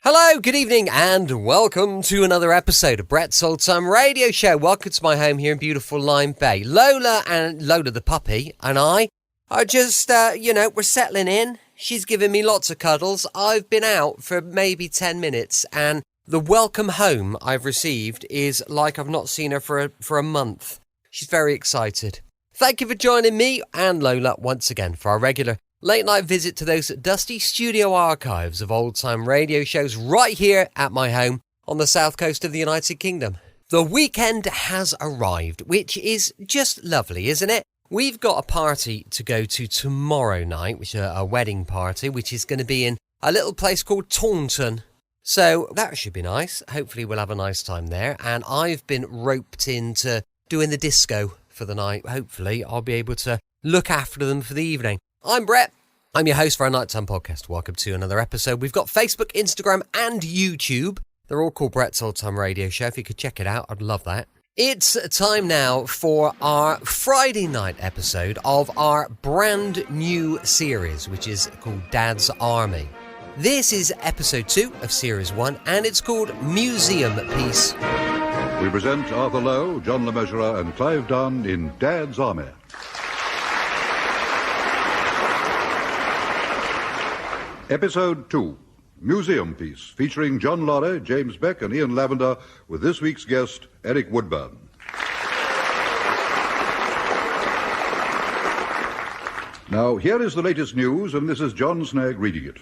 Hello, good evening, and welcome to another episode of Brett's Old Time Radio Show. Welcome to my home here in beautiful Lyme Bay. Lola the puppy and I are just, we're settling in. She's giving me lots of cuddles. I've been out for maybe 10 minutes, and the welcome home I've received is like I've not seen her for a month. She's very excited. Thank you for joining me and Lola once again for our regular late night visit to those dusty studio archives of old time radio shows right here at my home on the south coast of the United Kingdom. The weekend has arrived, which is just lovely, isn't it? We've got a party to go to tomorrow night, which is a wedding party, which is going to be in a little place called Taunton. So that should be nice. Hopefully we'll have a nice time there. And I've been roped into doing the disco for the night. Hopefully I'll be able to look after them for the evening. I'm Brett. I'm your host for our Nighttime podcast. Welcome to another episode. We've got Facebook, Instagram, and YouTube. They're all called Brett's Old Time Radio Show. If you could check it out, I'd love that. It's time now for our Friday night episode of our brand new series, which is called Dad's Army. This is episode 2 of series 1, and it's called Museum Piece. We present Arthur Lowe, John Le Mesurier, and Clive Dunn in Dad's Army. Episode 2, Museum Piece, featuring John Lorry, James Beck, and Ian Lavender, with this week's guest, Eric Woodburn. Now, here is the latest news, and this is John Snagg reading it.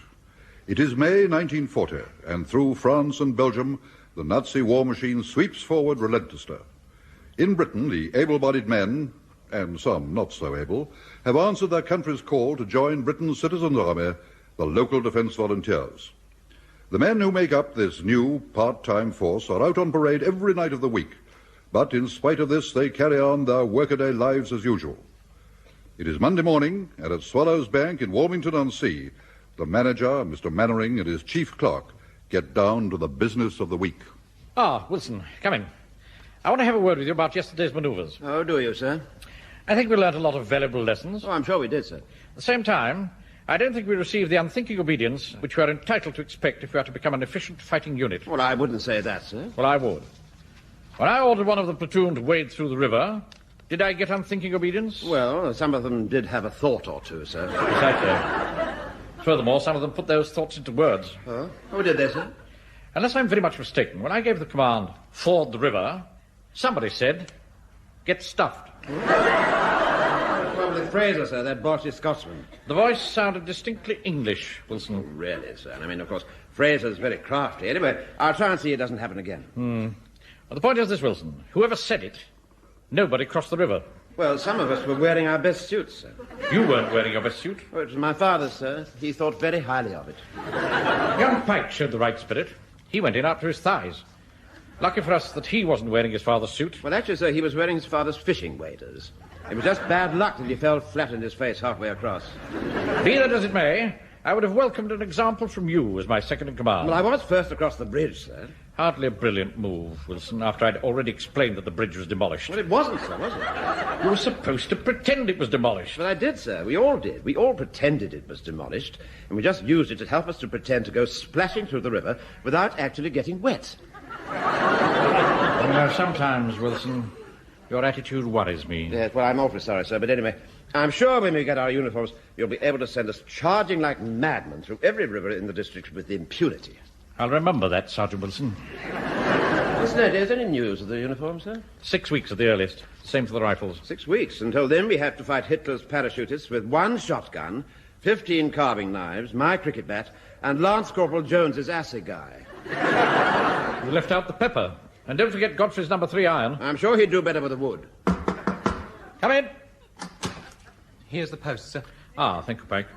It is May 1940, and through France and Belgium, the Nazi war machine sweeps forward relentlessly. In Britain, the able-bodied men, and some not so able, have answered their country's call to join Britain's citizens' army, the local defense volunteers. The men who make up this new part-time force are out on parade every night of the week, but in spite of this, they carry on their workaday lives as usual. It is Monday morning, and at Swallows Bank in Walmington-on-Sea, the manager, Mr. Mannering, and his chief clerk get down to the business of the week. Ah, Wilson, come in. I want to have a word with you about yesterday's manoeuvres. Oh, do you, sir? I think we learnt a lot of valuable lessons. Oh, I'm sure we did, sir. At the same time, I don't think we received the unthinking obedience which we are entitled to expect if we are to become an efficient fighting unit. Well, I wouldn't say that, sir. Well, I would. When I ordered one of the platoon to wade through the river, did I get unthinking obedience? Well, some of them did have a thought or two, sir. Exactly. Furthermore, some of them put those thoughts into words. Oh? Oh, did they, sir? Unless I'm very much mistaken, when I gave the command, ford the river, somebody said, get stuffed. Probably Fraser, sir, that Borshy Scotsman. The voice sounded distinctly English, Wilson. Oh, really, sir? I mean, of course, Fraser's very crafty. Anyway, I'll try and see it doesn't happen again. Well, the point is this, Wilson. Whoever said it, nobody crossed the river. Well, some of us were wearing our best suits, sir. You weren't wearing your best suit. Oh, it was my father's, sir. He thought very highly of it. Young Pike showed the right spirit. He went in up to his thighs. Lucky for us that he wasn't wearing his father's suit. Well, actually, sir, he was wearing his father's fishing waders. It was just bad luck that he fell flat on his face halfway across. Be that as it may, I would have welcomed an example from you as my second in command. Well, I was first across the bridge, sir. Hardly a brilliant move, Wilson, after I'd already explained that the bridge was demolished. Well, it wasn't, sir, was it? You were supposed to pretend it was demolished. But I did, sir. We all did. We all pretended it was demolished, and we just used it to help us to pretend to go splashing through the river without actually getting wet. You know, sometimes, Wilson, your attitude worries me. Yes, well, I'm awfully sorry, sir, but anyway, I'm sure when we get our uniforms, you'll be able to send us charging like madmen through every river in the district with impunity. I'll remember that, Sergeant Wilson. Listen, is there any news of the uniforms, sir? 6 weeks at the earliest. Same for the rifles. 6 weeks. Until then, we have to fight Hitler's parachutists with 1 shotgun, 15 carving knives, my cricket bat, and Lance Corporal Jones's assegai. You left out the pepper. And don't forget Godfrey's number 3 iron. I'm sure he'd do better with the wood. Come in. Here's the post, sir. Ah, thank you, Pike.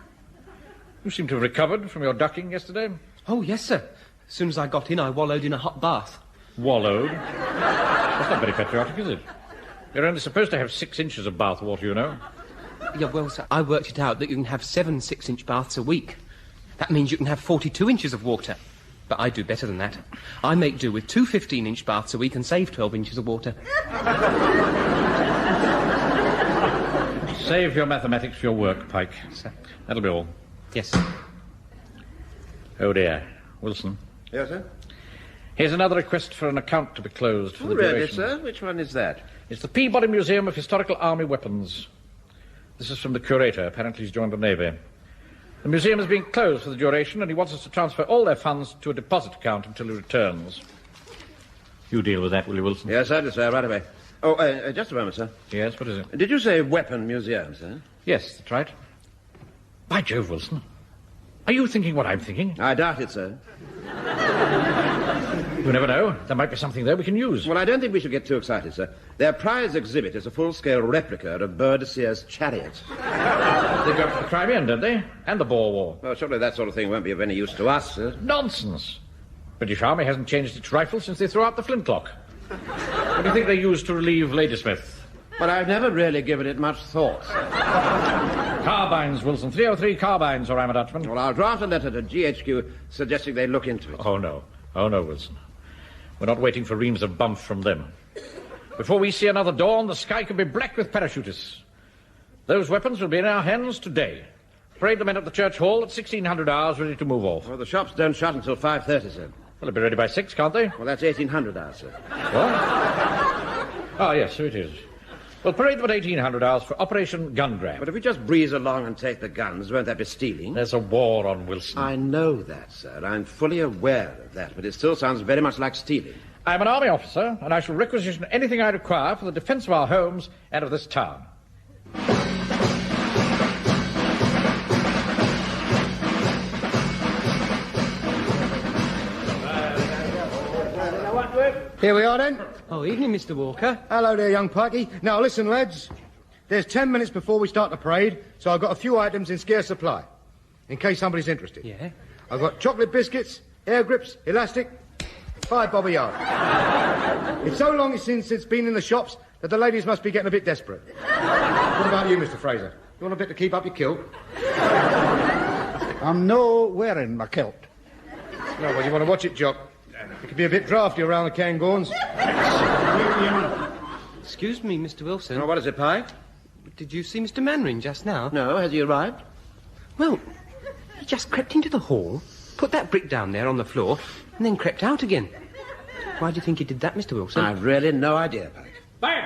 You seem to have recovered from your ducking yesterday. Oh, yes, sir. As soon as I got in, I wallowed in a hot bath. Wallowed? That's not very patriotic, is it? You're only supposed to have 6 inches of bath water, you know. Yeah, well, sir, I worked it out that you can have 7 6-inch baths a week. That means you can have 42 inches of water. But I do better than that. I make do with 2 15-inch baths a week and save 12 inches of water. Save your mathematics for your work, Pike. Sir. That'll be all. Yes, sir. Oh, dear. Wilson, Yes, sir? Here's another request for an account to be closed for the Really, duration. sir? Which one is that? It's the Peabody Museum of Historical Army Weapons. This is from the curator. Apparently he's joined the Navy. The museum is being closed for the duration, and he wants us to transfer all their funds to a deposit account until he returns. You deal with that, will you, Wilson? Yes, sir, right away. Oh, just a moment, sir. Yes, what is it? Did you say weapon museum, sir? Yes, that's right. By Jove, Wilson. Are you thinking what I'm thinking? I doubt it, sir. You never know. There might be something there we can use. Well, I don't think we should get too excited, sir. Their prize exhibit is a full-scale replica of Boadicea's chariot. They go for the Crimean, don't they? And the Boer War. Well, surely that sort of thing won't be of any use to us, sir. Nonsense. British Army hasn't changed its rifle since they threw out the flintlock. What do you think they used to relieve Ladysmith? But I've never really given it much thought. Carbines, Wilson. 303 carbines, or I'm a Dutchman. Well, I'll draft a letter to GHQ suggesting they look into it. Oh, no, Wilson. We're not waiting for reams of bump from them. Before we see another dawn, the sky can be black with parachutists. Those weapons will be in our hands today. Parade the men at the church hall at 1600 hours, ready to move off. Well, the shops don't shut until 5:30, sir. Well, they'll be ready by 6, can't they? Well, that's 1800 hours, sir. What? Oh, yes, so it is. Well, parade them at 1800 hours for Operation Gun Grab. But if we just breeze along and take the guns, won't that be stealing? There's a war on, Wilson. I know that, sir. I'm fully aware of that, but it still sounds very much like stealing. I'm an army officer, and I shall requisition anything I require for the defence of our homes and of this town. Here we are, then. Oh, evening, Mr. Walker. Hello there, young Pikey. Now, listen, lads. There's 10 minutes before we start the parade, so I've got a few items in scarce supply, in case somebody's interested. Yeah? I've got chocolate biscuits, air grips, elastic, 5 bob a yard. It's so long since it's been in the shops that the ladies must be getting a bit desperate. What about you, Mr. Fraser? You want a bit to keep up your kilt? I'm no wearing my kilt. No, well, you want to watch it, Jock. It could be a bit drafty around the Cairngorms. Excuse me, Mr. Wilson. Oh, what is it, Pike? Did you see Mr. Mannering just now? No, has he arrived? Well, he just crept into the hall, put that brick down there on the floor, and then crept out again. Why do you think he did that, Mr. Wilson? I've really no idea, Pike. Bang!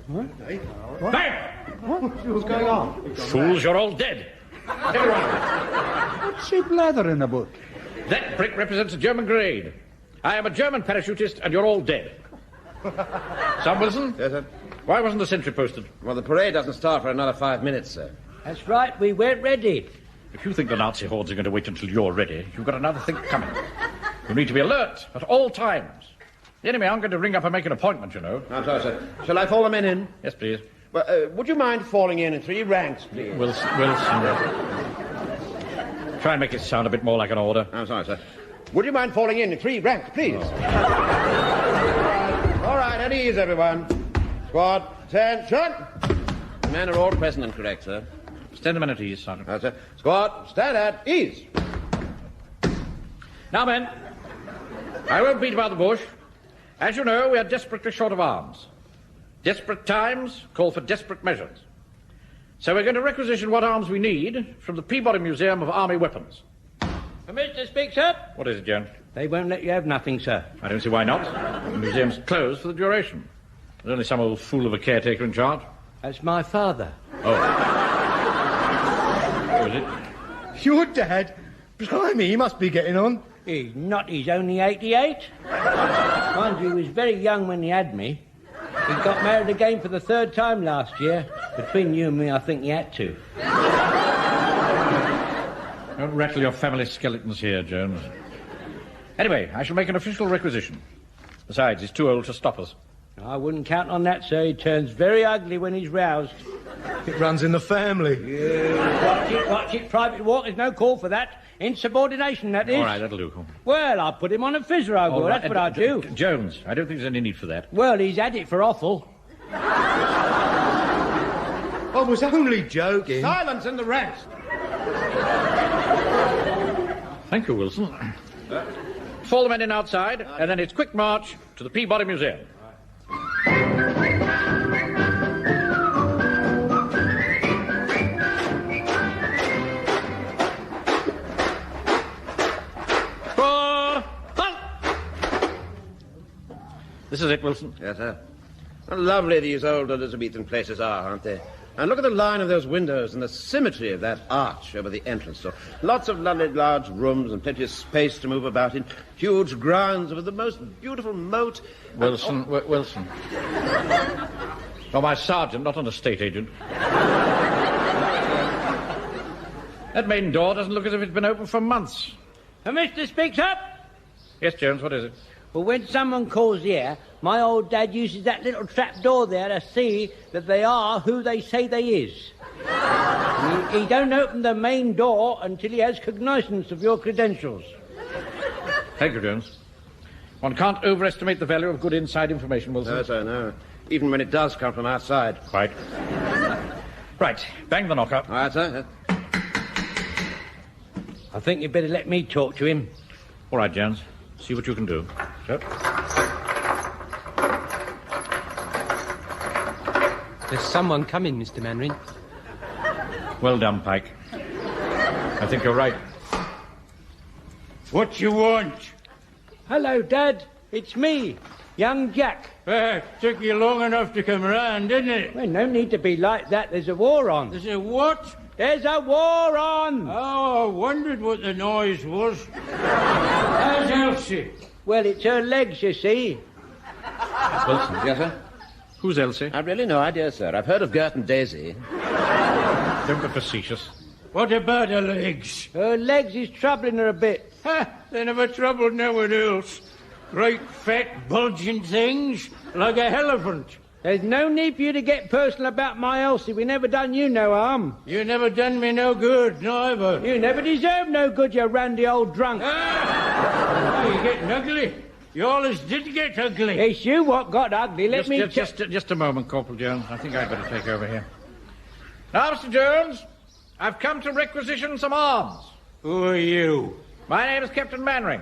What? Bang! What's going on? Fools, you're all dead. Everyone. What's he blathering about? That brick represents a German grade. I am a German parachutist, and you're all dead. Sam Wilson? Yes, sir? Why wasn't the sentry posted? Well, the parade doesn't start for another 5 minutes, sir. That's right, we weren't ready. If you think the Nazi hordes are going to wait until you're ready, you've got another thing coming. You need to be alert at all times. The enemy aren't going to ring up and make an appointment, you know. I'm sorry, sir. Shall I fall the men in? Yes, please. Well, would you mind falling in 3 ranks, please? Wilson. Try and make it sound a bit more like an order. I'm sorry, sir. Would you mind falling in 3 ranks, please? Oh. All right, at ease, everyone. Squad, attention. The men are all present and correct, sir. Stand a minute at ease, Sergeant. Right, sir. Squad, stand at ease. Now, men, I won't beat about the bush. As you know, we are desperately short of arms. Desperate times call for desperate measures. So we're going to requisition what arms we need from the Peabody Museum of Army Weapons. Permission to speak, sir? What is it, Joan? They won't let you have nothing, sir. I don't see why not. The museum's closed for the duration. There's only some old fool of a caretaker in charge. That's my father. Oh. Who is it? Your dad? Blimey, he must be getting on. He's not, he's only 88. Mind you, he was very young when he had me. He got married again for the 3rd time last year. Between you and me, I think he had to. Don't rattle your family skeletons here, Jones. Anyway, I shall make an official requisition. Besides, he's too old to stop us. I wouldn't count on that, sir. He turns very ugly when he's roused. It runs in the family. Watch it, Private Walk. There's no call for that. Insubordination, that is. All right, that'll do. Well, I'll put him on a fizzer, I will. That's what I'll do. Jones, I don't think there's any need for that. Well, he's had it for offal. I was only joking. Silence in the ranks. Thank you, Wilson. Fall the men in outside, and then it's quick march to the Peabody Museum. This is it, Wilson. Yes, sir. How lovely these old Elizabethan places are, aren't they? And look at the line of those windows and the symmetry of that arch over the entrance door. Lots of lovely large rooms and plenty of space to move about in. Huge grounds with the most beautiful moat. Wilson, Wilson. You're my sergeant, not an estate agent. That main door doesn't look as if it's been open for months. And Mr. Speaks Up? Yes, Jones, what is it? Well, when someone calls here, my old dad uses that little trap door there to see that they are who they say they is. He don't open the main door until he has cognizance of your credentials. Thank you, Jones. One can't overestimate the value of good inside information, Wilson. No, sir, no. Even when it does come from outside. Quite. Right, bang the knocker. All right, sir. I think you'd better let me talk to him. All right, Jones. See what you can do. So. There's someone coming, Mr. Mannering. Well done, Pike. I think you're right. What you want? Hello, Dad. It's me, young Jack. Took you long enough to come round, didn't it? Well, no need to be like that. There's a war on. There's a what? There's a war on! Oh, I wondered what the noise was. How's Elsie? Well, it's her legs, you see. Wilson. Yes, sir? Who's Elsie? I've really no idea, sir. I've heard of Gert and Daisy. Don't be facetious. What about her legs? Her legs is troubling her a bit. They never troubled no one else. Great, fat, bulging things, like a elephant. There's no need for you to get personal about my Elsie. We never done you no harm. You never done me no good, neither. You never deserved no good, you randy old drunk. Oh, you're getting ugly. You always did get ugly. It's you what got ugly. Just a moment, Corporal Jones. I think I'd better take over here. Now, Mr. Jones, I've come to requisition some arms. Who are you? My name is Captain Mannering.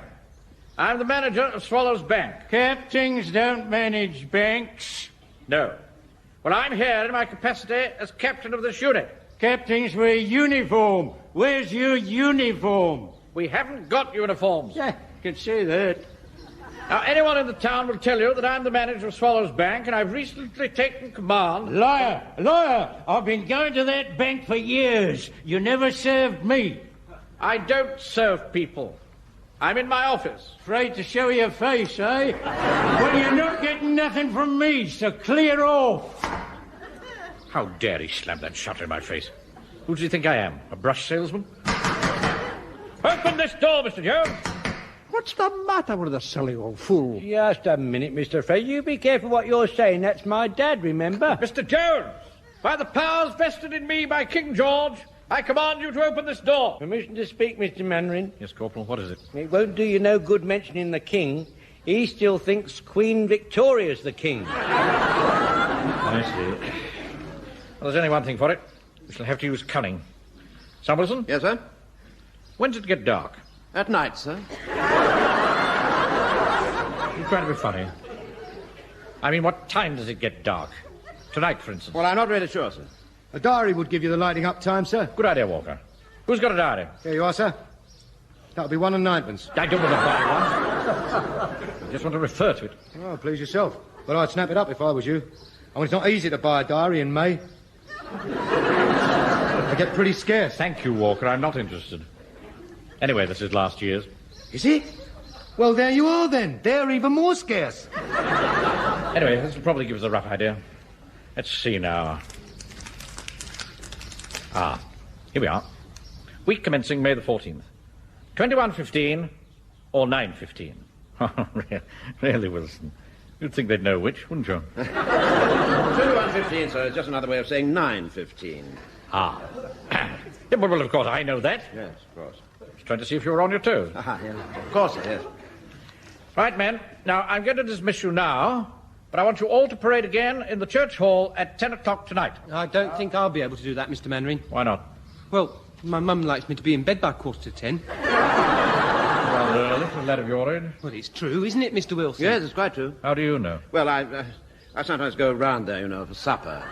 I'm the manager of Swallow's Bank. Captains don't manage banks. No. Well, I'm here in my capacity as captain of this unit. Captains wear uniform. Where's your uniform? We haven't got uniforms. Yeah, can say that. Now, anyone in the town will tell you that I'm the manager of Swallow's Bank, and I've recently taken command... Liar! Liar! I've been going to that bank for years. You never served me. I don't serve people. I'm in my office. Afraid to show your face, eh? Well, you're not getting nothing from me, so clear off. How dare he slam that shutter in my face? Who does he think I am? A brush salesman? Open this door, Mr. Jones! What's the matter with the silly old fool? Just a minute, Mr. Fraser. You be careful what you're saying. That's my dad, remember? Mr. Jones! By the powers vested in me by King George, I command you to open this door. Permission to speak, Mr. Mannering. Yes, Corporal, what is it? It won't do you no good mentioning the king. He still thinks Queen Victoria's the king. I see. Well, there's only one thing for it. We shall have to use cunning. Sam Wilson? Yes, sir? When does it get dark? At night, sir. You're trying to be funny. I mean, what time does it get dark? Tonight, for instance. Well, I'm not really sure, sir. A diary would give you the lighting up time, sir. Good idea, Walker. Who's got a diary? Here you are, sir. That'll be 1 and 9pence. I don't want to buy one. I just want to refer to it. Oh, please yourself. But I'd snap it up if I was you. I mean, it's not easy to buy a diary in May. They get pretty scarce. Thank you, Walker. I'm not interested. Anyway, this is last year's. Is it? Well, there you are, then. They're even more scarce. Anyway, this will probably give us a rough idea. Let's see now. Ah, here we are. Week commencing May the 14th. 21:15 or 9:15. Really, Wilson. You'd think they'd know which, wouldn't you? 21:15, sir, is just another way of saying 9:15. Ah. Yeah, well, of course, I know that. Yes, of course. Just trying to see if you were on your toes. Aha, yes. Of course it is. Right, men. Now, I'm going to dismiss you now, but I want you all to parade again in the church hall at 10 o'clock tonight. I don't think I'll be able to do that, Mr. Mannering. Why not? Well, my mum likes me to be in bed by 10:15. Rather early for a lad of your age. Well, it's true, isn't it, Mr. Wilson? Yes, it's quite true. How do you know? Well, I sometimes go round there, you know, for supper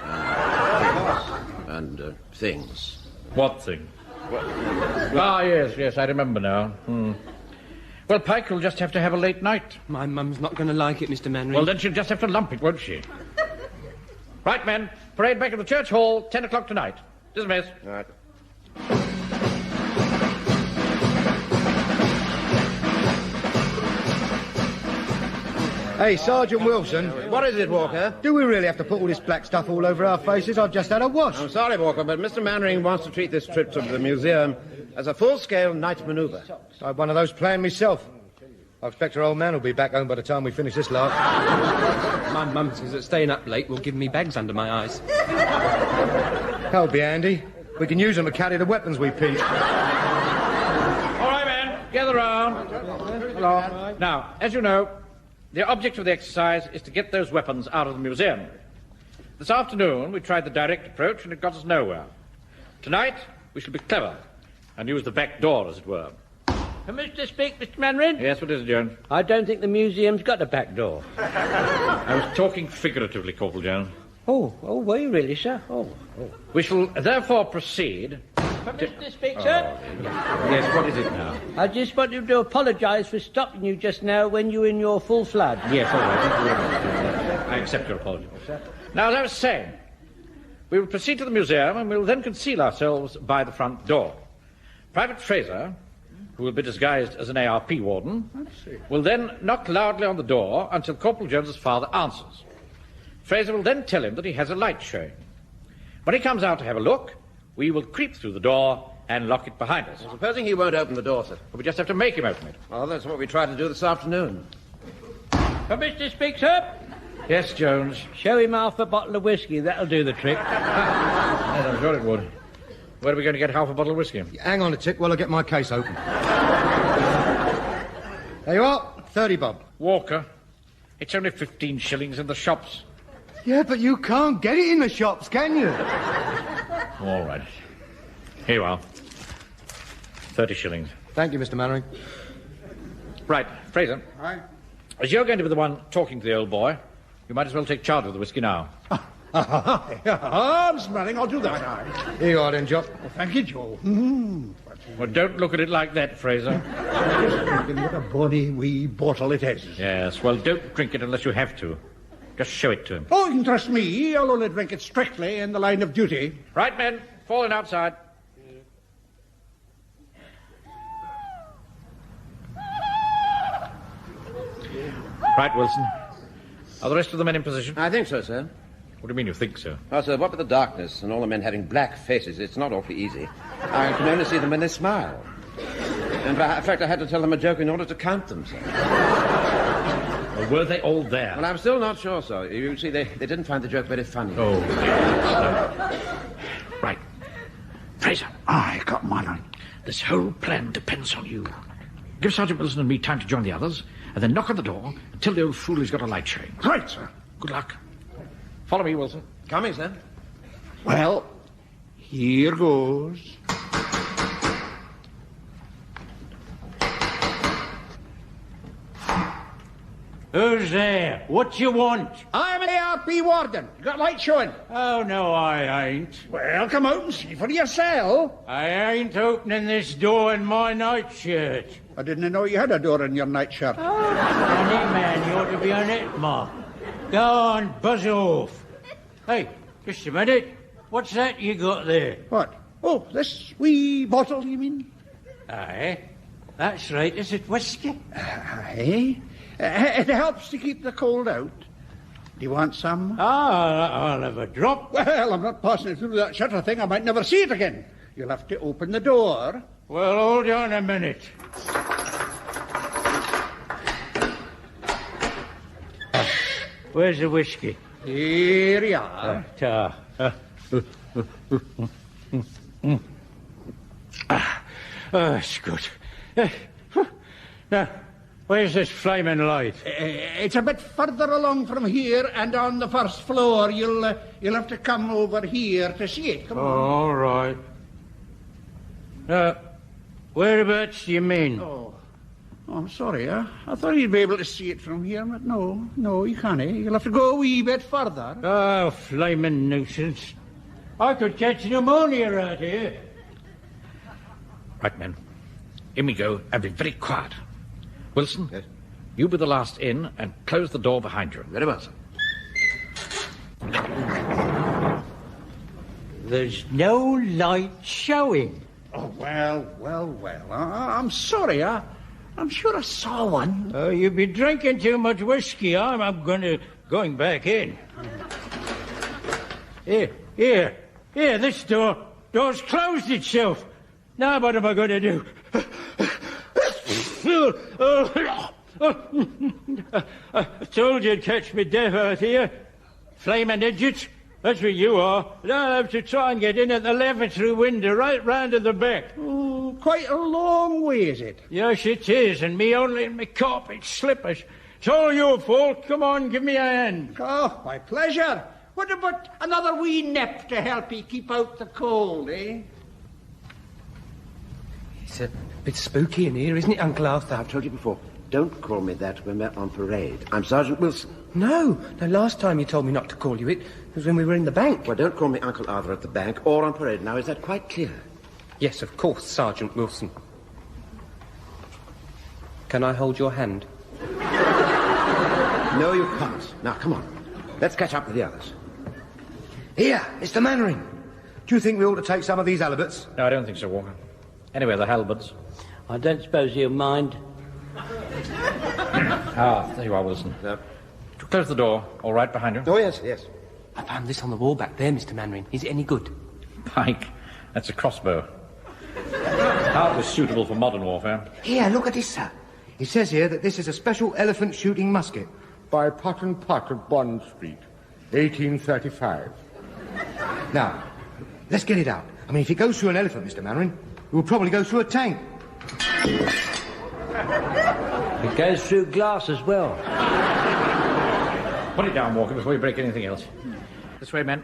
and things. What thing? Ah, yes, I remember now. Well, Pike will just have to have a late night. My mum's not going to like it, Mr. Manring. Well, then she'll just have to lump it, won't she? Right, men. Parade back at the church hall, 10 o'clock tonight. Dismiss. All right. Hey, Sergeant Wilson. What is it, Walker? Do we really have to put all this black stuff all over our faces? I've just had a wash. I'm sorry, Walker, but Mr. Mannering wants to treat this trip to the museum as a full-scale night manoeuvre. I had one of those planned myself. I expect her old man will be back home by the time we finish this lark. My mum says that staying up late will give me bags under my eyes. That'll be handy. We can use them to carry the weapons we pinched. All right, men. Gather round. Hello. Now, as you know, the object of the exercise is to get those weapons out of the museum. This afternoon, we tried the direct approach, and it got us nowhere. Tonight, we shall be clever and use the back door, as it were. Permission to speak, Mr. Manring? Yes, what is it, Jones? I don't think the museum's got a back door. I was talking figuratively, Corporal Jones. Oh, were you really, sir? Oh. We shall therefore proceed... Permission to speak, sir? Yes, what is it now? I just wanted to apologise for stopping you just now when you were in your full flood. Yes, all right. I accept your apology. Now, as I was saying, we will proceed to the museum and we will then conceal ourselves by the front door. Private Fraser, who will be disguised as an ARP warden, will then knock loudly on the door until Corporal Jones's father answers. Fraser will then tell him that he has a light showing. When he comes out to have a look, we will creep through the door and lock it behind us. Well, supposing he won't open the door, sir? We just have to make him open it. Well, that's what we tried to do this afternoon. Permission to speak, sir? Yes, Jones. Show him half a bottle of whiskey. That'll do the trick. Yes, I'm sure it would. Where are we going to get half a bottle of whiskey? Hang on a tick while I get my case open. There you are. 30 bob. Walker, it's only 15 shillings in the shops. Yeah, but you can't get it in the shops, can you? All right. Here you are. 30 shillings. Thank you, Mr. Mannering. Right, Fraser. Aye. As you're going to be the one talking to the old boy, you might as well take charge of the whiskey now. Mr. Manning, I'll do that. Aye. Here you are, then, Jock. Well, thank you, Joe. Well, don't look at it like that, Fraser. Just thinking what a bonny wee bottle it is. Yes, well, don't drink it unless you have to. Just show it to him. Oh, you can trust me. I'll only drink it strictly in the line of duty. Right, men. Fall in outside. Right, Wilson. Are the rest of the men in position? I think so, sir. What do you mean you think so? Oh, sir, what with the darkness and all the men having black faces, it's not awfully easy. I can only see them when they smile. In fact, I had to tell them a joke in order to count them, sir. Well, were they all there? Well, I'm still not sure, sir. You see, they didn't find the joke very funny. Oh, yes. No. Right. Fraser. Aye, Captain Manning. This whole plan depends on you. Give Sergeant Wilson and me time to join the others, and then knock on the door until the old fool has got a light showing. Right, sir. Good luck. Follow me, Wilson. Coming, sir. Well, here goes. Who's there? What you want? I'm an ARP warden. You got light showing? Oh, no, I ain't. Well, come out and see for yourself. I ain't opening this door in my nightshirt. I didn't know you had a door in your nightshirt. Oh, any man, you ought to be on it, Ma. Go on, buzz off. Hey, just a minute. What's that you got there? What? Oh, this wee bottle, you mean? Aye, that's right. Is it whiskey? Aye. It helps to keep the cold out. Do you want some? I'll have a drop. Well, I'm not passing it through that shutter thing. I might never see it again. You'll have to open the door. Well, hold on a minute. Where's the whiskey? Here you are. That's good. Now, where's this flaming light? It's a bit further along from here and on the first floor. You'll have to come over here to see it. Come on. All right. Now, whereabouts do you mean? Oh, I'm sorry. I thought you'd be able to see it from here, but no, you can't. You'll have to go a wee bit further. Oh, flaming nuisance. I could catch pneumonia right here. Right, men. In we go, and be very quiet. Wilson, Yes? you be the last in and close the door behind you. Very well, sir. There's no light showing. Oh, well. I'm sorry. I'm sure I saw one. Oh, you've been drinking too much whiskey. I'm going back in. Here, this door's closed itself. Now what am I going to do? I told you to catch me deaf out here. Flaming idiots. That's what you are. And I'll have to try and get in at the lavatory window right round to the back. Oh, quite a long way, is it? Yes, it is, and me only in my carpet slippers. It's all your fault. Come on, give me a hand. Oh, my pleasure. What about another wee nip to help you keep out the cold, eh? It's a bit spooky in here, isn't it, Uncle Arthur? I've told you before, don't call me that when we're on parade. I'm Sergeant Wilson. No, last time you told me not to call you it was when we were in the bank. Well, don't call me Uncle Arthur at the bank or on parade. Now, is that quite clear? Yes, of course, Sergeant Wilson. Can I hold your hand? No, you can't. Now, come on. Let's catch up with the others. Here, Mr. Mannering. Do you think we ought to take some of these halibuts? No, I don't think so, Walker. Anyway, the halberds. I don't suppose he'll mind. There you are, Wilson. Close the door, all right, behind you. Oh, yes. I found this on the wall back there, Mr. Mannering. Is it any good? Pike. That's a crossbow. Hardly suitable for modern warfare. Here, look at this, sir. It says here that this is a special elephant shooting musket. By Pot and Pot of Bond Street, 1835. Now, let's get it out. I mean, if it goes through an elephant, Mr. Mannering, it will probably go through a tank. It goes through glass as well. Put it down, Walker, before you break anything else. This way, men.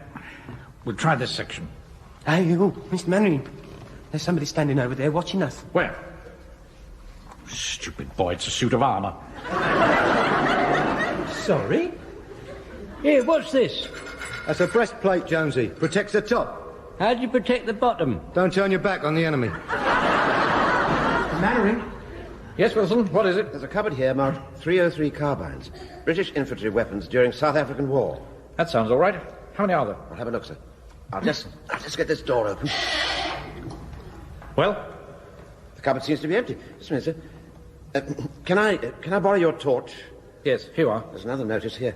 We'll try this section. Hey, Mr. Mannering. There's somebody standing over there watching us. Where? Stupid boy, it's a suit of armour. Sorry? Here, what's this? That's a breastplate, Jonesy. Protects the top. How do you protect the bottom? Don't turn your back on the enemy. Mannering? Yes, Wilson, what is it? There's a cupboard here marked 303 carbines. British infantry weapons during South African War. That sounds all right. How many are there? I'll have a look, sir. I'll just get this door open. Well? The cupboard seems to be empty. Just a minute, sir. Can I borrow your torch? Yes, here you are. There's another notice here.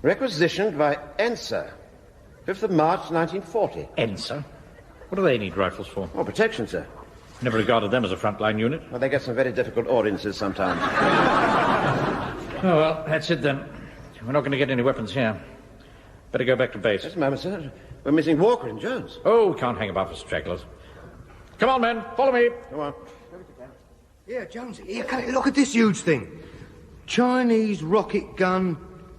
Requisitioned by Enser, 5th of March, 1940. Enser? What do they need rifles for? Oh, protection, sir. Never regarded them as a frontline unit. Well, they get some very difficult audiences sometimes. Oh, well, that's it then. We're not going to get any weapons here. Better go back to base. Just a moment, sir. We're missing Walker and Jones. Oh, we can't hang about for stragglers. Come on, men. Follow me. Come on. Here, Jonesy. Here, look at this huge thing. Chinese rocket gun,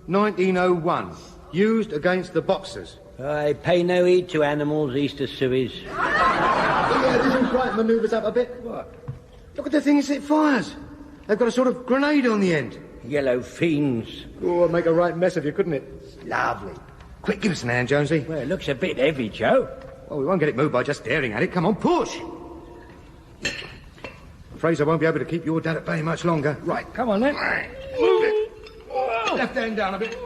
1901. Used against the Boxers. I pay no heed to animals, Easter Sueys. Yeah, this will brighten manoeuvres up a bit. What? Look at the things it fires. They've got a sort of grenade on the end. Yellow fiends. Oh, it'd make a right mess of you, couldn't it? Lovely. Quick, give us an hand, Jonesy. Well, it looks a bit heavy, Joe. Well, we won't get it moved by just staring at it. Come on, push. Fraser won't be able to keep your dad at bay much longer. Right, come on then. Move it. Left hand down a bit.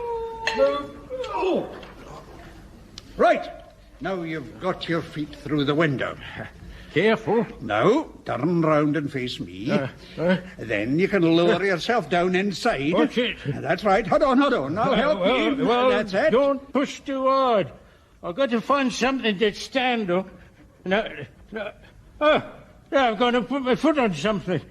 Move. Oh. Right. Now you've got your feet through the window. Careful. Now, turn round and face me. Then you can lower yourself down inside. Watch it. That's right. Hold on. I'll help you. Well, That's it. don't push too hard. I've got to find something to stand up. No. I've got to put my foot on something.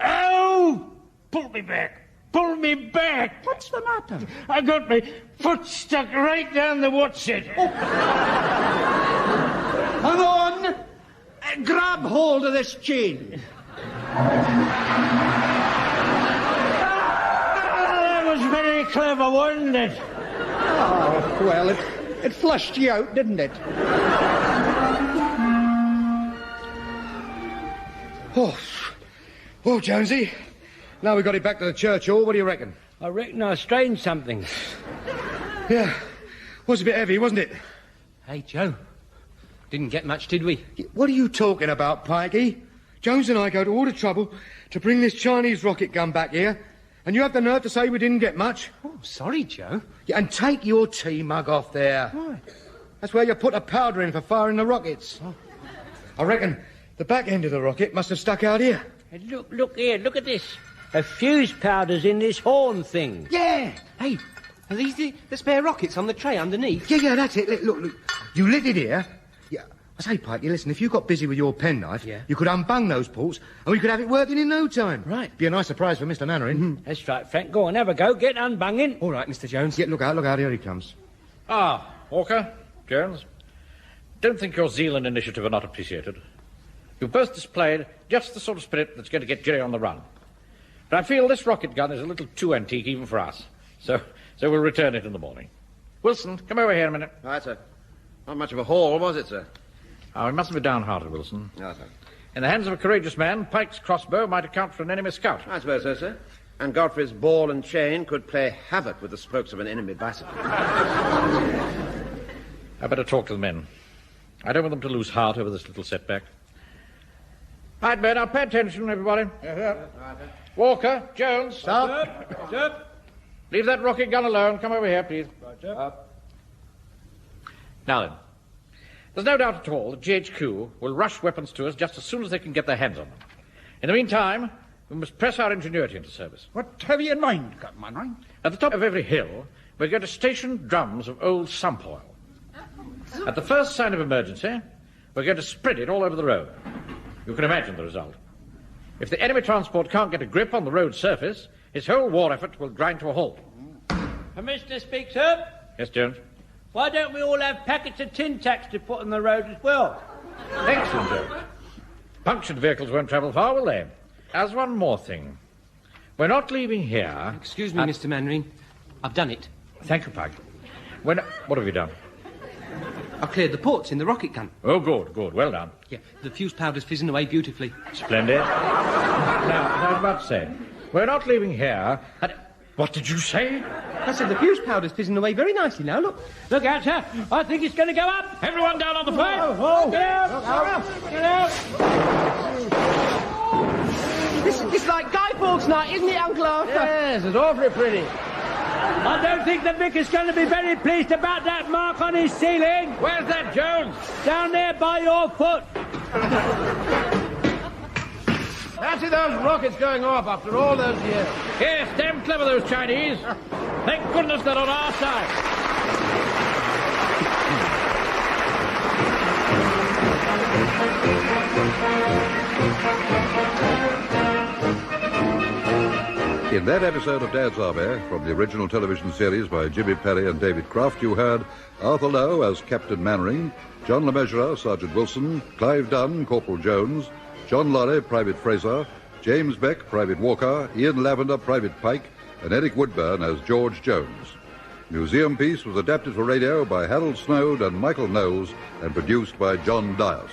Ow! Pull me back. Pull me back. What's the matter? I got my foot stuck right down the what's-it. Oh. Hang on. Grab hold of this chain. That was very clever, wasn't it? Oh, well, it flushed you out, didn't it? Oh, Jonesy. Now we've got it back to the church hall. What do you reckon? I reckon I strained something. Yeah. Was a bit heavy, wasn't it? Hey, Joe. Didn't get much, did we? What are you talking about, Pikey? Jones and I go to all the trouble to bring this Chinese rocket gun back here, and you have the nerve to say we didn't get much? Oh, sorry, Joe. Yeah, and take your tea mug off there. Why? That's where you put the powder in for firing the rockets. Oh. I reckon the back end of the rocket must have stuck out here. Hey, look here, look at this. A fuse powder's in this horn thing. Yeah. Hey, are these the spare rockets on the tray underneath? Yeah, that's it. Look. You lit it here. Yeah. I say, Pikey, listen, if you got busy with your penknife, you could unbung those ports and we could have it working in no time. Right. Be a nice surprise for Mr. Mannering. That's right, Frank. Go on, have a go. Get unbunging. All right, Mr. Jones. Yeah, look out, here he comes. Ah, Walker, Jones. Don't think your zeal and initiative are not appreciated. You've both displayed just the sort of spirit that's going to get Jerry on the run. But I feel this rocket gun is a little too antique even for us. So we'll return it in the morning. Wilson, come over here a minute. Right, sir. Not much of a haul, was it, sir? We mustn't be downhearted, Wilson. No, sir. In the hands of a courageous man, Pike's crossbow might account for an enemy scout. I suppose so, sir. And Godfrey's ball and chain could play havoc with the spokes of an enemy bicycle. I better talk to the men. I don't want them to lose heart over this little setback. Right, men, now pay attention, everybody. Walker, Jones. Stop. Leave that rocket gun alone. Come over here, please. Now then, there's no doubt at all that GHQ will rush weapons to us just as soon as they can get their hands on them. In the meantime, we must press our ingenuity into service. What have you in mind, Captain Mannering? At the top of every hill, we're going to station drums of old sump oil. At the first sign of emergency, we're going to spread it all over the road. You can imagine the result. If the enemy transport can't get a grip on the road surface, his whole war effort will grind to a halt. Permission to speak, sir? Yes, Jones? Why don't we all have packets of tin tacks to put on the road as well? Excellent, Jones. Punctured vehicles won't travel far, will they? As one more thing. We're not leaving here... Excuse me, Mr. Mannering. I've done it. Thank you, Pike. What have you done? I've cleared the ports in the rocket gun. Oh, good. Well done. Yeah, the fuse powder's fizzing away beautifully. Splendid. Now, I was about to say, we're not leaving here... What did you say? I said the fuse powder's fizzing away very nicely now, look. Look out, sir. I think it's going to go up. Everyone down on the pipe! Get out! Get out! It's like Guy Fawkes night, isn't it, Uncle Arthur? Yes, it's awfully pretty. I don't think the vicar's going to be very pleased about that mark on his ceiling. Where's that, Jones? Down there by your foot. Fancy those rockets going off after all those years. Yes, damn clever, those Chinese. Thank goodness they're on our side. In that episode of Dad's Army, from the original television series by Jimmy Perry and David Croft, you heard Arthur Lowe as Captain Mannering, John LeMessurier, Sergeant Wilson, Clive Dunn, Corporal Jones, John Lorry, Private Fraser, James Beck, Private Walker, Ian Lavender, Private Pike, and Eric Woodburn as George Jones. Museum Piece was adapted for radio by Harold Snowd and Michael Knowles and produced by John Dias.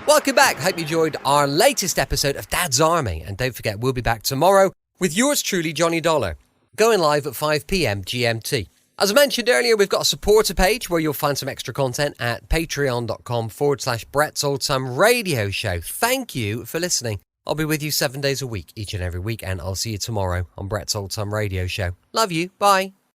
Welcome back. Hope you enjoyed our latest episode of Dad's Army. And don't forget, we'll be back tomorrow with yours truly, Johnny Dollar, going live at 5 p.m. GMT. As I mentioned earlier, we've got a supporter page where you'll find some extra content at patreon.com/Brett's Old Time Radio Show. Thank you for listening. I'll be with you 7 days a week, each and every week, and I'll see you tomorrow on Brett's Old Time Radio Show. Love you. Bye.